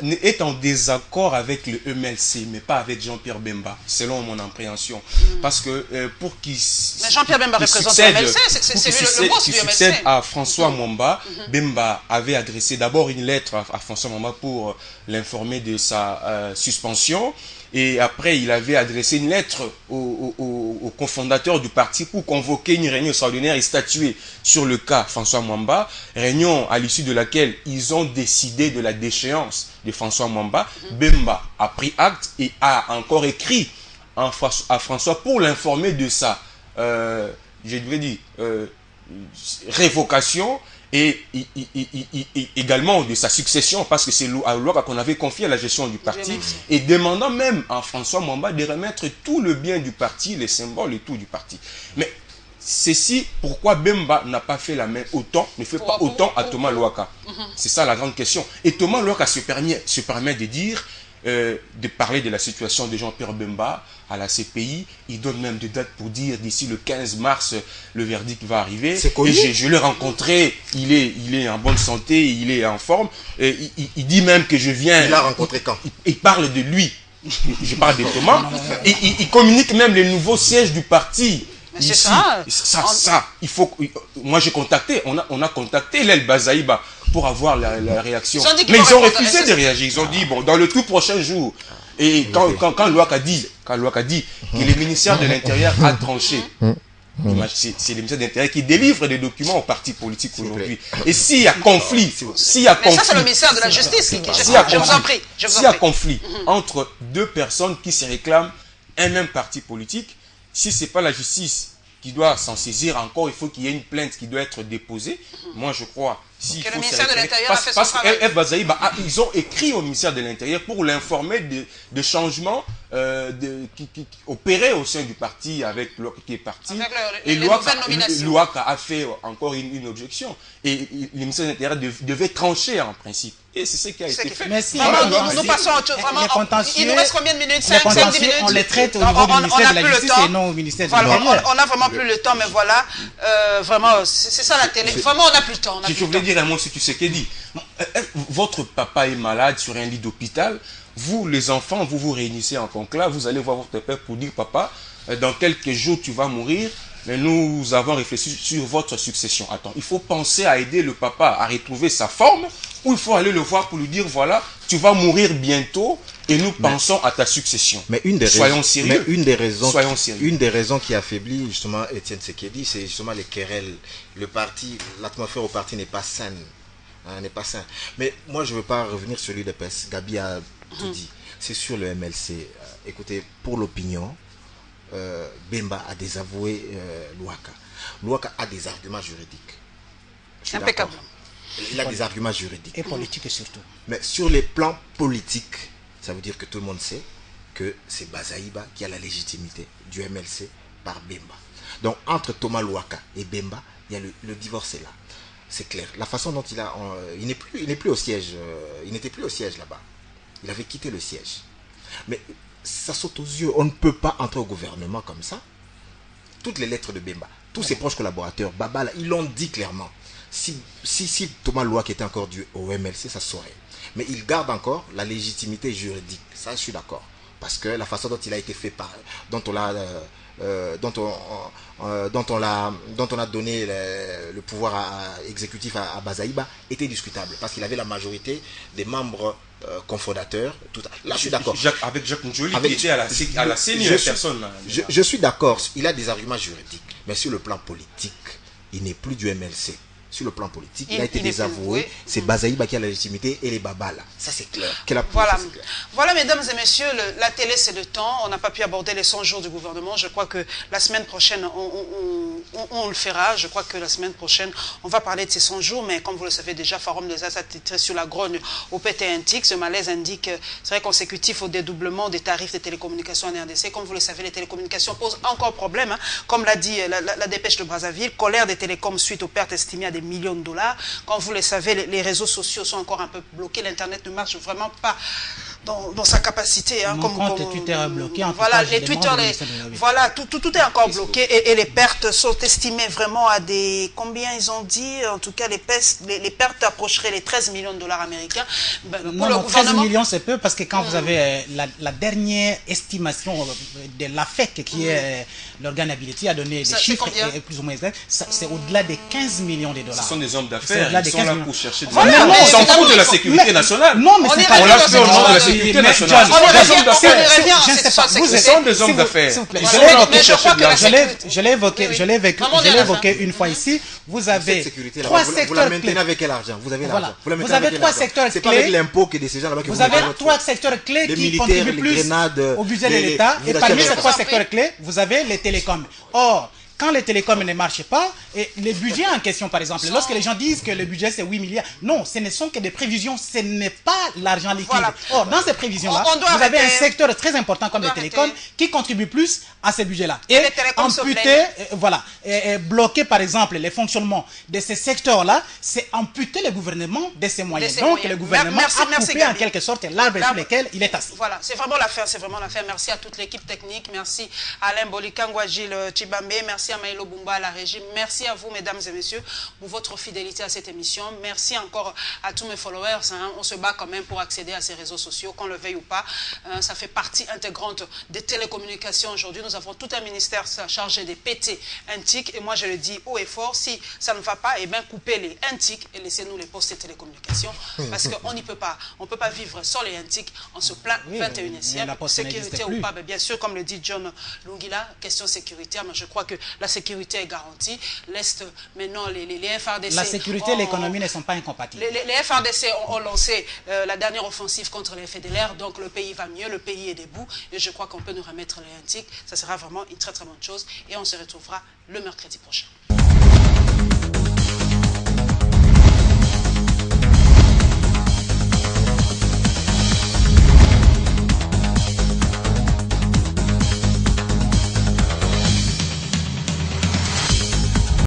est en désaccord avec le MLC, mais pas avec Jean-Pierre Bemba, selon mon appréhension. Parce que pour qu'il... Mais Jean-Pierre Bemba représente le MLC, c'est lui le boss du MLC. Succède à François Mwamba, Bemba avait adressé d'abord une lettre à François Mwamba pour l'informer de sa suspension. Et après, il avait adressé une lettre au cofondateur du parti pour convoquer une réunion extraordinaire et statuer sur le cas François Mwamba. Réunion à l'issue de laquelle ils ont décidé de la déchéance de François Mwamba. Bemba a pris acte et a encore écrit à François pour l'informer de sa, révocation et également de sa succession, parce que c'est à Louaka qu'on avait confié la gestion du parti, et demandant même à François Mwamba de remettre tout le bien du parti, les symboles et tout du parti. Mais ceci, pourquoi Bemba n'a pas fait la main autant, ne fait pas autant à Thomas Louaka? C'est ça la grande question. Et Thomas Louaka se permet de dire, de parler de la situation de Jean-Pierre Bemba à la CPI. Il donne même des dates pour dire d'ici le 15 mars, le verdict va arriver. Et je l'ai rencontré, il est en bonne santé, il est en forme. Il dit même que je viens... Il l'a rencontré quand? Il parle de lui. Je parle de Thomas. Et il communique même les nouveaux sièges du parti. Mais c'est ça. Il faut. Moi, j'ai contacté. On a contacté l'El Bazaïba pour avoir la réaction. Mais ils ont refusé de réagir. Ils ont dit bon, dans le tout prochain jour. Et quand Louaka dit que le ministère de l'Intérieur a tranché. C'est le ministère de l'Intérieur qui délivre des documents aux partis politiques aujourd'hui. Et s'il y a conflit, mais ça c'est le ministère de la Justice. Je vous en prie. S'il y a conflit entre deux personnes qui se réclament un même parti politique, si ce n'est pas la justice qui doit s'en saisir encore, il faut qu'il y ait une plainte qui doit être déposée. Moi, je crois... que le ministère de l'Intérieur a fait son travail. Ils ont écrit au ministère de l'Intérieur pour l'informer de changements qui opéraient au sein du parti avec Louaka qui est parti. Et Louaka a fait encore une objection. Et le ministère de l'Intérieur devait trancher en principe. Et c'est ce qui a été fait. Merci. Nous passons vraiment. Il nous reste combien de minutes? 5, 10 minutes. On les traite au niveau du ministère de la Justice et non au ministère de l'Intérieur. On n'a vraiment plus le temps, mais voilà. Vraiment, c'est ça la télé. Vraiment, on n'a plus le temps. Je voulais dire un mot sur ce qu'il dit. Votre papa est malade sur un lit d'hôpital. Vous, les enfants, vous vous réunissez en conclave. Vous allez voir votre père pour dire, papa, dans quelques jours, tu vas mourir. Mais nous avons réfléchi sur votre succession. Attends, il faut penser à aider le papa à retrouver sa forme, ou il faut aller le voir pour lui dire, voilà, tu vas mourir bientôt et nous pensons à ta succession. Mais une des Soyons sérieux. Mais une des raisons qui affaiblit justement Étienne Tshisekedi, c'est justement les querelles. Le parti, l'atmosphère au parti n'est pas saine. N'est pas sain. Mais moi, je ne veux pas revenir sur l'UDPS. Gabi a tout dit. C'est sur le MLC. Écoutez, pour l'opinion, Bemba a désavoué Louaka. Louaka a des arguments juridiques. Impeccable. Il a des arguments juridiques. Et politiques surtout. Mais sur les plans politiques, ça veut dire que tout le monde sait que c'est Bazaïba qui a la légitimité du MLC par Bemba. Donc entre Thomas Louaka et Bemba, il y a le divorce est là. C'est clair. La façon dont il n'est plus au siège. Il n'était plus au siège là-bas. Il avait quitté le siège. Mais ça saute aux yeux. On ne peut pas entrer au gouvernement comme ça. Toutes les lettres de Bemba, tous ses proches collaborateurs, Babala, ils l'ont dit clairement. Si Thomas Louaka était encore au MLC, ça se saurait. Mais il garde encore la légitimité juridique. Ça, je suis d'accord. Parce que la façon dont il a été fait, dont on a donné le pouvoir exécutif à Bazaïba était discutable. Parce qu'il avait la majorité des membres cofondateurs. Là, je suis d'accord. Avec Jacques Ndjouli, qui était à la CENI, personne. Je suis d'accord. Il a des arguments juridiques. Mais sur le plan politique, il n'est plus du MLC. Sur le plan politique, il a été désavoué. C'est Bazaïba qui a la légitimité et les Babala. Ça, c'est clair. Voilà, mesdames et messieurs, la télé, c'est le temps. On n'a pas pu aborder les 100 jours du gouvernement. Je crois que la semaine prochaine, on le fera. Je crois que la semaine prochaine, on va parler de ces 100 jours. Mais comme vous le savez déjà, Forum des As a titré sur la grogne au PT1TIC. Ce malaise indique, serait consécutif au dédoublement des tarifs des télécommunications en RDC. Comme vous le savez, les télécommunications posent encore problème. Comme l'a dit la dépêche de Brazzaville, colère des télécoms suite aux pertes estimées à des millions de dollars. Comme vous le savez, les réseaux sociaux sont encore un peu bloqués. L'Internet ne marche vraiment pas dans sa capacité. Mon compte Twitter est bloqué. Voilà, les Twitter, voilà, tout est encore bloqué et les pertes sont estimées vraiment à des... Combien ils ont dit? En tout cas, les pertes approcheraient les 13 millions de dollars américains. Pour le 13 millions, c'est peu parce que quand vous avez la dernière estimation de l'AFEC, qui est l'organe habilité à donner des chiffres plus ou moins exacts, c'est au-delà des 15 millions de dollars. Ce sont des hommes d'affaires, ils sont là pour chercher des... Ils s'en foutent de la sécurité nationale. Non, mais c'est pas... On l'a fait au nom de la sécurité nationale. Vous êtes des hommes d'affaires. Je l'ai évoqué une fois ici. Vous avez trois secteurs clés. Vous la maintenez avec quel argent? Vous avez l'argent. Vous avez trois secteurs clés. C'est pas avec l'impôt que de ces gens là-bas que vous avez trois secteurs clés qui contribuent plus au budget de l'État. Et parmi ces trois secteurs clés, vous avez les télécoms. Or, quand les télécoms ne marchent pas, et les budgets en question, par exemple, lorsque les gens disent que le budget c'est 8 milliards, non, ce ne sont que des prévisions, ce n'est pas l'argent liquide. Voilà. Or, dans ces prévisions-là, vous avez un secteur très important comme les télécoms qui contribue plus à ces budgets-là. Et amputer, voilà, et bloquer par exemple les fonctionnements de ces secteurs-là, c'est amputer le gouvernement de ses moyens. Donc le gouvernement a coupé en quelque sorte l'arbre sur lequel il est assis. Voilà, c'est vraiment l'affaire, c'est vraiment l'affaire. Merci à toute l'équipe technique, merci à Alain Bolikangwa, Gilles Chibambe, merci à Maïlo Bumba à la régie, merci à vous mesdames et messieurs pour votre fidélité à cette émission. Merci encore à tous mes followers, hein. On se bat quand même pour accéder à ces réseaux sociaux, qu'on le veuille ou pas. Ça fait partie intégrante des télécommunications aujourd'hui. Nous avons tout un ministère chargé de péter un tic, et moi je le dis haut et fort, si ça ne va pas, eh bien coupez les NTIC et laissez-nous les postes de télécommunications, parce qu'on n'y peut pas, on ne peut pas vivre sans les NTIC en ce plein 21e siècle. Sécurité ou pas, bien sûr, comme le dit John Lungila, question sécuritaire, mais je crois que la sécurité est garantie. L'Est, maintenant, les FRDC... La sécurité et l'économie ne sont pas incompatibles. Les FRDC ont lancé la dernière offensive contre les FDLR, donc le pays va mieux, le pays est debout, et je crois qu'on peut nous remettre les NTIC. Ça sera vraiment une très très bonne chose, et on se retrouvera le mercredi prochain.